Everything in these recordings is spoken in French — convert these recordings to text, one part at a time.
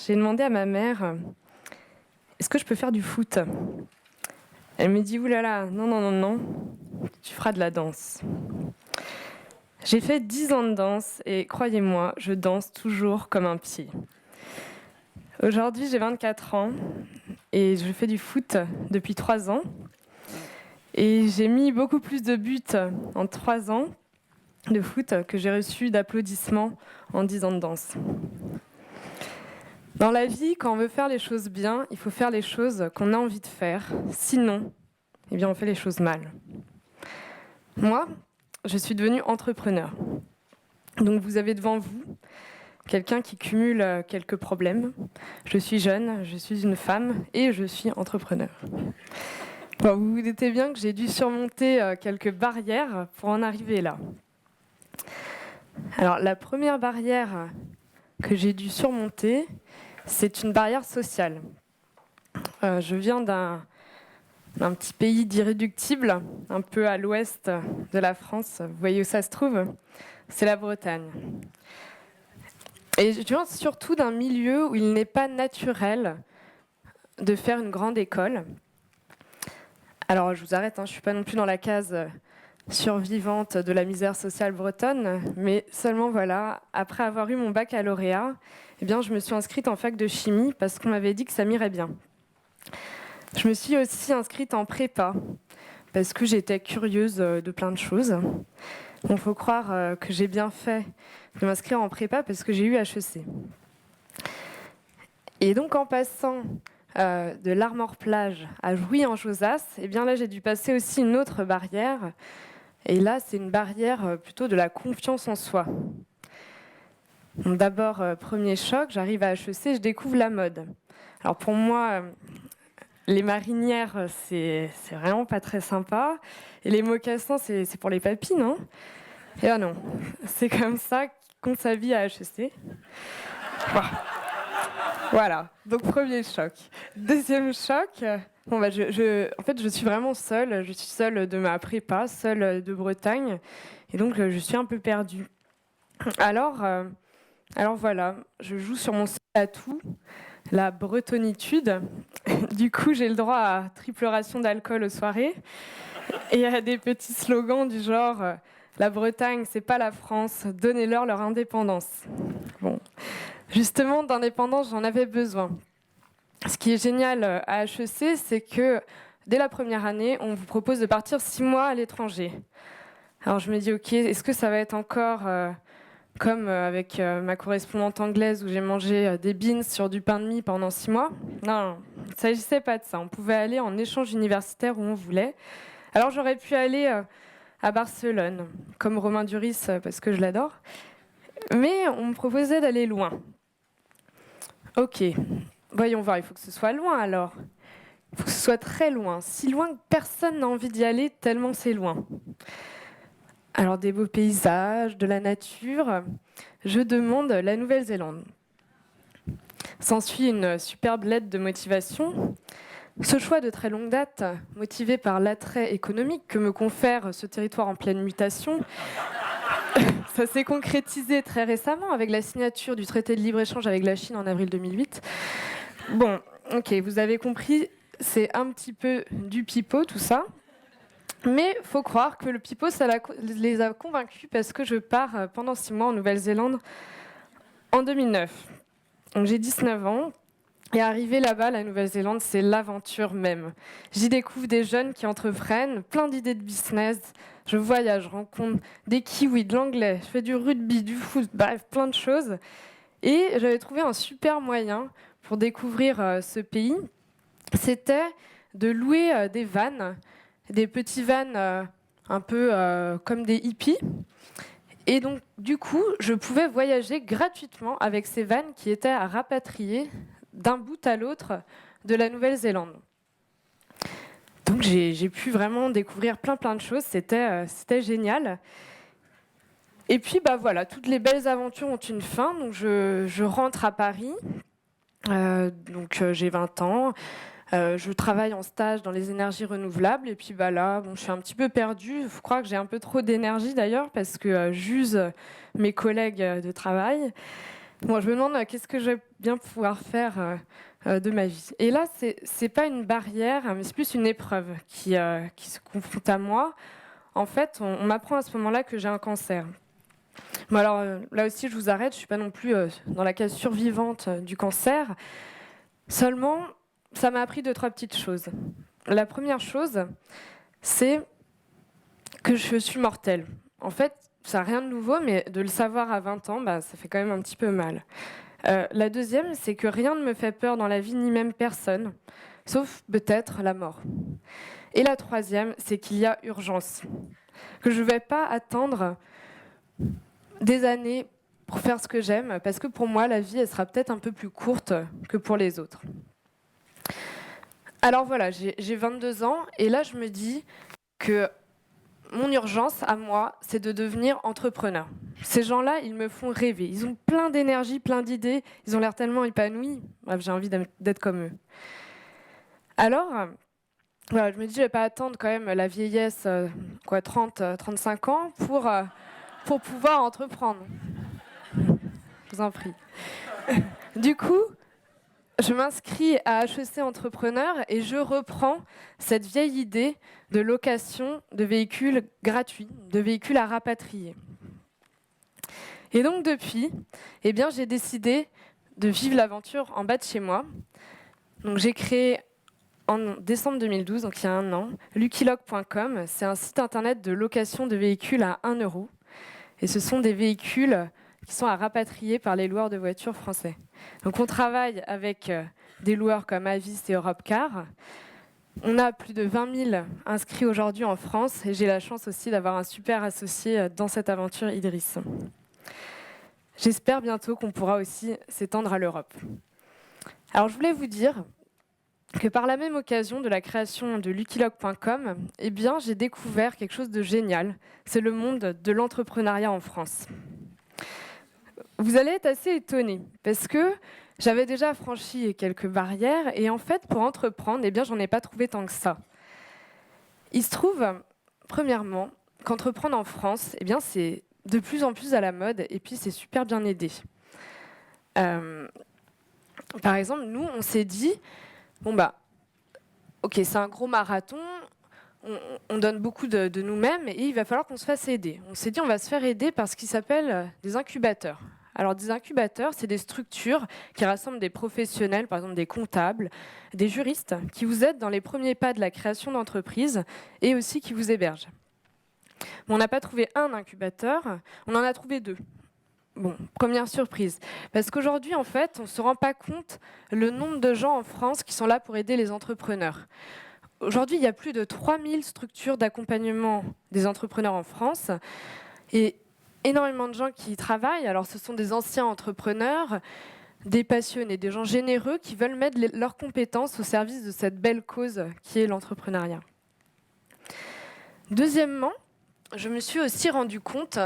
j'ai demandé à ma mère est-ce que je peux faire du foot. Elle me dit oulala, non, non, non, non, tu feras de la danse. J'ai fait 10 ans de danse et croyez-moi, je danse toujours comme un pied. Aujourd'hui, j'ai 24 ans et je fais du foot depuis 3 ans. Et j'ai mis beaucoup plus de buts en 3 ans de foot que j'ai reçu d'applaudissements en 10 ans de danse. Dans la vie, quand on veut faire les choses bien, il faut faire les choses qu'on a envie de faire. Sinon, eh bien, on fait les choses mal. Moi, je suis devenue entrepreneur. Donc vous avez devant vous quelqu'un qui cumule quelques problèmes. Je suis jeune, je suis une femme et je suis entrepreneur. Bon, vous vous doutez bien que j'ai dû surmonter quelques barrières pour en arriver là. Alors la première barrière que j'ai dû surmonter, c'est une barrière sociale. Je viens d'un petit pays d'irréductible, un peu à l'ouest de la France. Vous voyez où ça se trouve ? C'est la Bretagne. Et je viens surtout d'un milieu où il n'est pas naturel de faire une grande école. Alors je vous arrête, je ne suis pas non plus dans la case survivante de la misère sociale bretonne, mais seulement voilà, après avoir eu mon baccalauréat, eh bien, je me suis inscrite en fac de chimie parce qu'on m'avait dit que ça m'irait bien. Je me suis aussi inscrite en prépa parce que j'étais curieuse de plein de choses. Il faut croire que j'ai bien fait de m'inscrire en prépa parce que j'ai eu HEC. Et donc en passant de l'Armor-Plage à Jouy-en-Josas, eh bien là j'ai dû passer aussi une autre barrière. Et là, c'est une barrière plutôt de la confiance en soi. Donc, d'abord, premier choc, j'arrive à HEC, je découvre la mode. Alors pour moi, les marinières, c'est vraiment pas très sympa. Et les mocassins, c'est pour les papis, non ? Et non, c'est comme ça qu'on compte sa vie à HEC. Voilà, donc premier choc. Deuxième choc, en fait, je suis vraiment seule. Je suis seule de ma prépa, seule de Bretagne. Et donc, je suis un peu perdue. Alors voilà, je joue sur mon seul atout, la bretonitude. Du coup, j'ai le droit à triple ration d'alcool aux soirées et à des petits slogans du genre la Bretagne, c'est pas la France, donnez-leur leur indépendance. Bon, justement, d'indépendance, j'en avais besoin. Ce qui est génial à HEC, c'est que dès la première année, on vous propose de partir 6 mois à l'étranger. Alors je me dis, ok, est-ce que ça va être encore comme avec ma correspondante anglaise où j'ai mangé des beans sur du pain de mie pendant 6 mois ? Non, il ne s'agissait pas de ça. On pouvait aller en échange universitaire où on voulait. Alors j'aurais pu aller à Barcelone, comme Romain Duris, parce que je l'adore. Mais on me proposait d'aller loin. Ok, voyons voir, il faut que ce soit loin alors. Il faut que ce soit très loin. Si loin que personne n'a envie d'y aller, tellement c'est loin. Alors des beaux paysages, de la nature, je demande la Nouvelle-Zélande. S'ensuit une superbe lettre de motivation. Ce choix de très longue date, motivé par l'attrait économique que me confère ce territoire en pleine mutation, ça s'est concrétisé très récemment avec la signature du traité de libre-échange avec la Chine en avril 2008. Bon, ok, vous avez compris, c'est un petit peu du pipeau tout ça. Mais il faut croire que le pipeau, ça les a convaincus parce que je pars pendant 6 mois en Nouvelle-Zélande en 2009. Donc j'ai 19 ans. Et arriver là-bas, la Nouvelle-Zélande, c'est l'aventure même. J'y découvre des jeunes qui entreprennent, plein d'idées de business. Je voyage, je rencontre des kiwis, de l'anglais, je fais du rugby, du foot, bref, plein de choses. Et j'avais trouvé un super moyen pour découvrir ce pays. C'était de louer des vannes, des petits vannes un peu comme des hippies. Et donc, du coup, je pouvais voyager gratuitement avec ces vannes qui étaient à rapatrier d'un bout à l'autre de la Nouvelle-Zélande. Donc j'ai pu vraiment découvrir plein de choses, c'était génial. Et puis voilà, toutes les belles aventures ont une fin, donc je rentre à Paris, j'ai 20 ans, je travaille en stage dans les énergies renouvelables, et puis là, je suis un petit peu perdue, je crois que j'ai un peu trop d'énergie d'ailleurs, parce que j'use mes collègues de travail. Bon, je me demande qu'est-ce que je vais bien pouvoir faire de ma vie. Et là, c'est pas une barrière, mais c'est plus une épreuve qui se confronte à moi. En fait, on m'apprend à ce moment-là que j'ai un cancer. Bon, alors là aussi, je vous arrête, je suis pas non plus dans la case survivante du cancer. Seulement, ça m'a appris 2-3 petites choses. La première chose, c'est que je suis mortelle. En fait, ça n'a rien de nouveau, mais de le savoir à 20 ans, ça fait quand même un petit peu mal. La deuxième, c'est que rien ne me fait peur dans la vie, ni même personne, sauf peut-être la mort. Et la troisième, c'est qu'il y a urgence, que je ne vais pas attendre des années pour faire ce que j'aime, parce que pour moi, la vie, elle sera peut-être un peu plus courte que pour les autres. Alors voilà, j'ai 22 ans, et là, je me dis que mon urgence à moi, c'est de devenir entrepreneur. Ces gens-là, ils me font rêver. Ils ont plein d'énergie, plein d'idées. Ils ont l'air tellement épanouis. Bref, j'ai envie d'être comme eux. Alors, voilà, je me dis, je ne vais pas attendre quand même la vieillesse, 30, 35 ans, pour pouvoir entreprendre. Je vous en prie. Du coup, je m'inscris à HEC Entrepreneur et je reprends cette vieille idée de location de véhicules gratuits, de véhicules à rapatrier. Et donc depuis, j'ai décidé de vivre l'aventure en bas de chez moi. Donc j'ai créé en décembre 2012, donc il y a un an, luckylock.com. C'est un site internet de location de véhicules à 1 euro. Et ce sont des véhicules qui sont à rapatrier par les loueurs de voitures français. Donc on travaille avec des loueurs comme Avis et Europcar. On a plus de 20 000 inscrits aujourd'hui en France et j'ai la chance aussi d'avoir un super associé dans cette aventure, Idriss. J'espère bientôt qu'on pourra aussi s'étendre à l'Europe. Alors je voulais vous dire que par la même occasion de la création de luckylock.com, j'ai découvert quelque chose de génial. C'est le monde de l'entrepreneuriat en France. Vous allez être assez étonnés parce que j'avais déjà franchi quelques barrières et en fait, pour entreprendre, j'en ai pas trouvé tant que ça. Il se trouve, premièrement, qu'entreprendre en France, c'est de plus en plus à la mode et puis c'est super bien aidé. Par exemple, nous, on s'est dit, ok, c'est un gros marathon, on donne beaucoup de nous-mêmes et il va falloir qu'on se fasse aider. On s'est dit, on va se faire aider par ce qui s'appelle des incubateurs. Alors, des incubateurs, c'est des structures qui rassemblent des professionnels, par exemple des comptables, des juristes, qui vous aident dans les premiers pas de la création d'entreprise et aussi qui vous hébergent. On n'a pas trouvé un incubateur, on en a trouvé 2. Bon, première surprise. Parce qu'aujourd'hui, en fait, on ne se rend pas compte le nombre de gens en France qui sont là pour aider les entrepreneurs. Aujourd'hui, il y a plus de 3000 structures d'accompagnement des entrepreneurs en France et énormément de gens qui y travaillent. Alors, ce sont des anciens entrepreneurs, des passionnés, des gens généreux qui veulent mettre leurs compétences au service de cette belle cause qui est l'entrepreneuriat. Deuxièmement, je me suis aussi rendu compte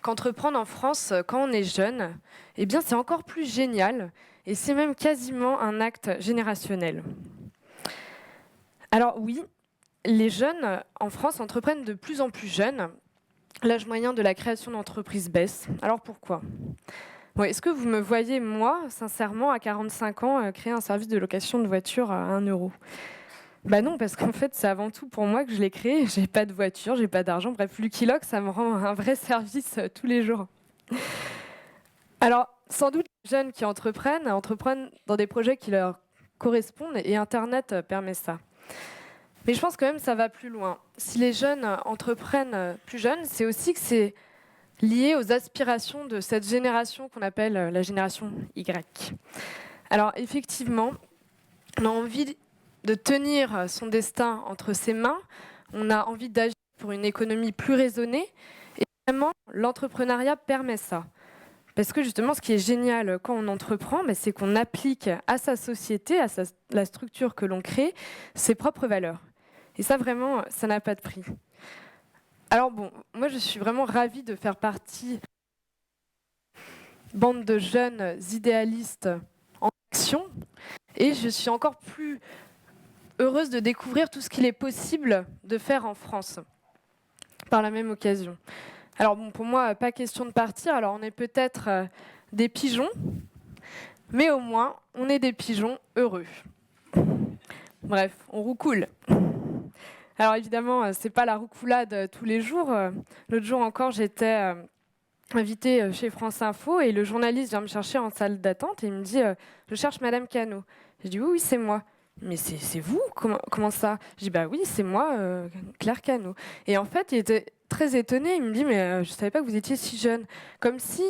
qu'entreprendre en France quand on est jeune, c'est encore plus génial et c'est même quasiment un acte générationnel. Alors oui, les jeunes en France entreprennent de plus en plus jeunes. L'âge moyen de la création d'entreprises baisse. Alors pourquoi ? Est-ce que vous me voyez, moi, sincèrement, à 45 ans, créer un service de location de voiture à 1 euro ? Non, parce qu'en fait, c'est avant tout pour moi que je l'ai créé. J'ai pas de voiture, j'ai pas d'argent. Bref, Lucky Lock, ça me rend un vrai service tous les jours. Alors, sans doute, les jeunes qui entreprennent dans des projets qui leur correspondent et Internet permet ça. Mais je pense quand même que ça va plus loin. Si les jeunes entreprennent plus jeunes, c'est aussi que c'est lié aux aspirations de cette génération qu'on appelle la génération Y. Alors, effectivement, on a envie de tenir son destin entre ses mains, on a envie d'agir pour une économie plus raisonnée, et vraiment, l'entrepreneuriat permet ça. Parce que justement, ce qui est génial quand on entreprend, c'est qu'on applique à sa société, la structure que l'on crée, ses propres valeurs. Et ça, vraiment, ça n'a pas de prix. Alors bon, moi, je suis vraiment ravie de faire partie d'une bande de jeunes idéalistes en action, et je suis encore plus heureuse de découvrir tout ce qu'il est possible de faire en France, par la même occasion. Alors bon, pour moi, pas question de partir. Alors on est peut-être des pigeons, mais au moins, on est des pigeons heureux. Bref, on roucoule. Alors évidemment, c'est pas la roucoulade tous les jours. L'autre jour encore, j'étais invitée chez France Info et le journaliste vient me chercher en salle d'attente et il me dit je cherche Madame Cano. Je dis oui, c'est moi. Mais c'est vous? Comment ça? Je dis bah oui, c'est moi, Claire Cano. Et en fait, il était très étonné. Il me dit mais je savais pas que vous étiez si jeune. Comme si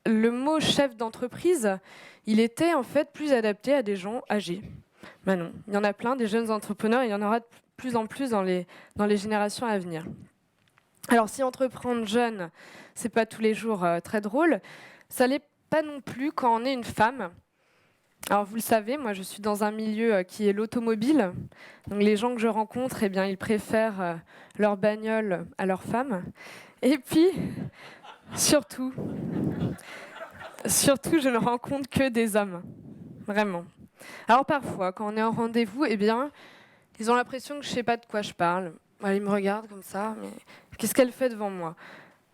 le mot chef d'entreprise, il était en fait plus adapté à des gens âgés. Ben non, il y en a plein, des jeunes entrepreneurs, et il y en aura de plus en plus dans les générations à venir. Alors si entreprendre jeune, c'est pas tous les jours très drôle, ça l'est pas non plus quand on est une femme. Alors vous le savez, moi je suis dans un milieu qui est l'automobile. Donc les gens que je rencontre, eh bien, ils préfèrent leur bagnole à leur femme. Et puis, surtout, je ne rencontre que des hommes. Vraiment. Alors parfois, quand on est en rendez-vous, eh bien, ils ont l'impression que je ne sais pas de quoi je parle. Ils me regardent comme ça, mais qu'est-ce qu'elle fait devant moi?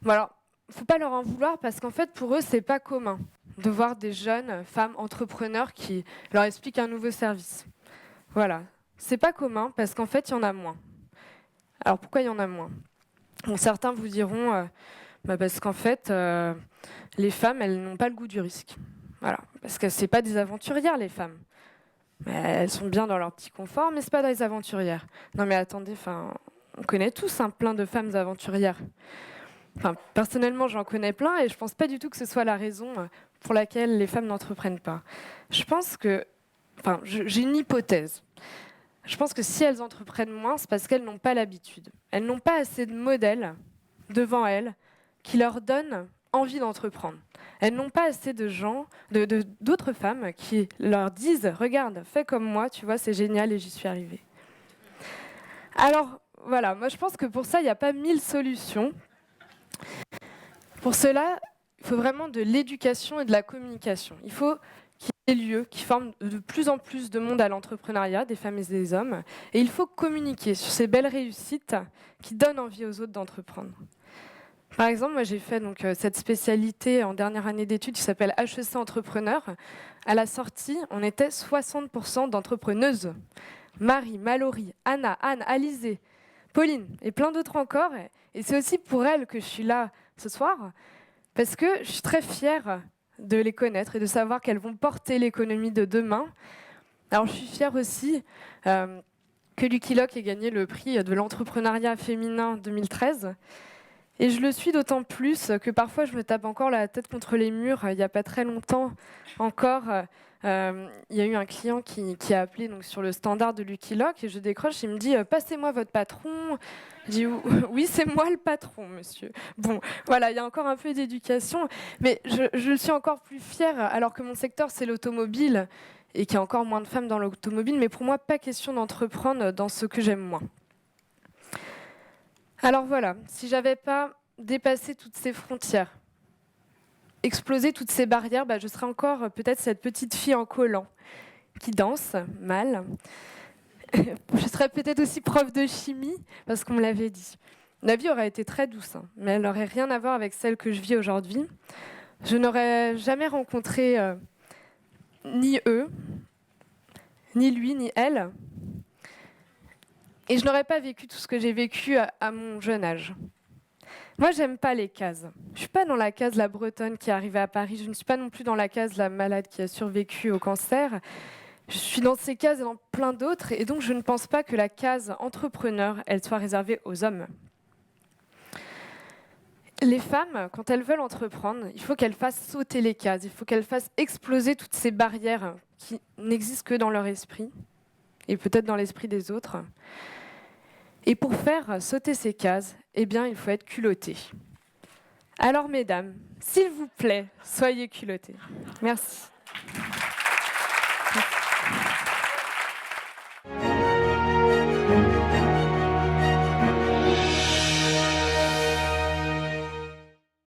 Bon, alors, il ne faut pas leur en vouloir parce qu'en fait, pour eux, ce n'est pas commun de voir des jeunes femmes entrepreneurs qui leur expliquent un nouveau service. Voilà. C'est pas commun parce qu'en fait, il y en a moins. Alors pourquoi il y en a moins? Bon, certains vous diront parce qu'en fait, les femmes, elles n'ont pas le goût du risque. Voilà. Parce que ce n'est pas des aventurières, les femmes. Elles sont bien dans leur petit confort, mais ce pas des aventurières. Non mais attendez, on connaît tous plein de femmes aventurières. Personnellement, j'en connais plein et je ne pense pas du tout que ce soit la raison pour laquelle les femmes n'entreprennent pas. Je pense que, j'ai une hypothèse. Je pense que si elles entreprennent moins, c'est parce qu'elles n'ont pas l'habitude. Elles n'ont pas assez de modèles devant elles qui leur donnent envie d'entreprendre. Elles n'ont pas assez de gens, d'autres femmes qui leur disent « Regarde, fais comme moi, tu vois, c'est génial et j'y suis arrivée. » Alors, voilà, moi je pense que pour ça, il n'y a pas 1000 solutions. Pour cela, il faut vraiment de l'éducation et de la communication. Il faut qu'il y ait des lieux qui forment de plus en plus de monde à l'entrepreneuriat, des femmes et des hommes. Et il faut communiquer sur ces belles réussites qui donnent envie aux autres d'entreprendre. Par exemple, moi j'ai fait cette spécialité en dernière année d'études qui s'appelle HEC Entrepreneur. À la sortie, on était 60% d'entrepreneuses. Marie, Mallory, Anna, Anne, Alizée, Pauline et plein d'autres encore. Et c'est aussi pour elles que je suis là ce soir, parce que je suis très fière de les connaître et de savoir qu'elles vont porter l'économie de demain. Alors je suis fière aussi que Lucky Luke ait gagné le prix de l'entrepreneuriat féminin 2013. Et je le suis d'autant plus que parfois je me tape encore la tête contre les murs. Il n'y a pas très longtemps encore, il y a eu un client qui a appelé sur le standard de Lucky Luke et je décroche, il me dit « Passez-moi votre patron ». Je dis « Oui, c'est moi le patron, monsieur ». Bon, voilà, il y a encore un peu d'éducation, mais je suis encore plus fière alors que mon secteur c'est l'automobile et qu'il y a encore moins de femmes dans l'automobile, mais pour moi, pas question d'entreprendre dans ce que j'aime moins. Alors voilà, si j'avais pas dépassé toutes ces frontières, explosé toutes ces barrières, je serais encore peut-être cette petite fille en collant qui danse mal. Je serais peut-être aussi prof de chimie, parce qu'on me l'avait dit. La vie aurait été très douce, mais elle n'aurait rien à voir avec celle que je vis aujourd'hui. Je n'aurais jamais rencontré ni eux, ni lui, ni elle. Et je n'aurais pas vécu tout ce que j'ai vécu à mon jeune âge. Moi, j'aime pas les cases. Je suis pas dans la case la Bretonne qui est arrivée à Paris. Je ne suis pas non plus dans la case la malade qui a survécu au cancer. Je suis dans ces cases et dans plein d'autres. Et donc, je ne pense pas que la case entrepreneur, elle soit réservée aux hommes. Les femmes, quand elles veulent entreprendre, il faut qu'elles fassent sauter les cases. Il faut qu'elles fassent exploser toutes ces barrières qui n'existent que dans leur esprit et peut-être dans l'esprit des autres. Et pour faire sauter ces cases, eh bien, il faut être culotté. Alors, mesdames, s'il vous plaît, soyez culottées. Merci. Merci.